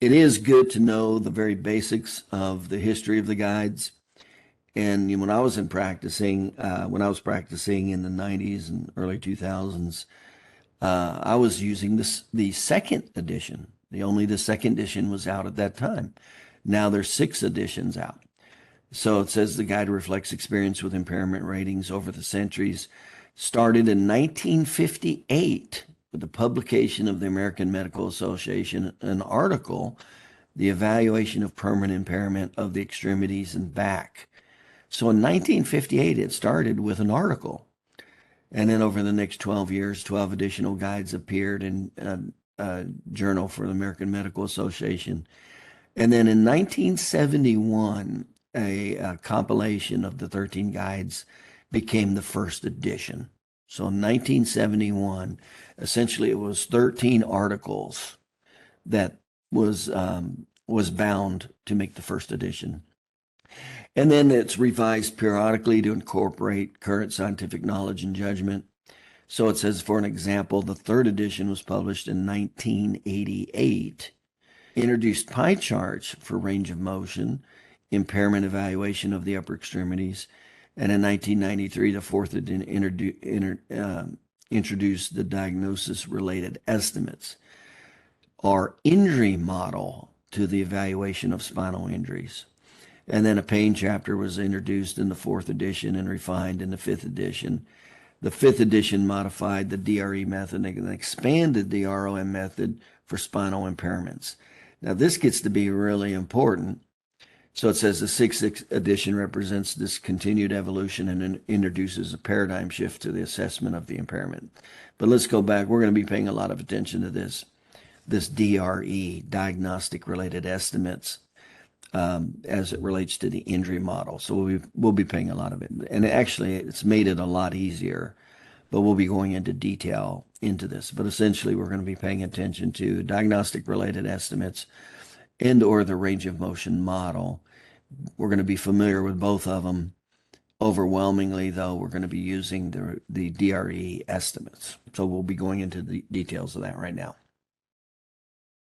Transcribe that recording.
it is good to know the very basics of the history of the guides. And when I was practicing in the 90s and early 2000s, I was using the second edition. The second edition was out at that time. Now there's 6 editions out. So it says the guide reflects experience with impairment ratings over the centuries. Started in 1958 with the publication of the American Medical Association, an article, The Evaluation of Permanent Impairment of the Extremities and Back. So in 1958, it started with an article. And then over the next 12 years, 12 additional guides appeared in a journal for the American Medical Association. And then in 1971, a compilation of the 13 guides became the first edition. So in 1971, essentially it was 13 articles that was bound to make the first edition. And then it's revised periodically to incorporate current scientific knowledge and judgment. So it says, for an example, the 3rd edition was published in 1988, introduced pie charts for range of motion, impairment evaluation of the upper extremities. And in 1993, the 4th edition introduced the diagnosis-related estimates, or injury model, to the evaluation of spinal injuries. And then a pain chapter was introduced in the 4th edition and refined in the 5th edition. The 5th edition modified the DRE method and expanded the ROM method for spinal impairments. Now, this gets to be really important. So it says the 6th edition represents this continued evolution and introduces a paradigm shift to the assessment of the impairment. But let's go back. We're going to be paying a lot of attention to this DRE, diagnostic related estimates, as it relates to the injury model. So we'll be paying a lot of it. And actually, it's made it a lot easier, but we'll be going into detail into this. But essentially, we're going to be paying attention to diagnostic related estimates and or the range of motion model. We're going to be familiar with both of them. Overwhelmingly, though, we're going to be using the DRE estimates. So we'll be going into the details of that right now.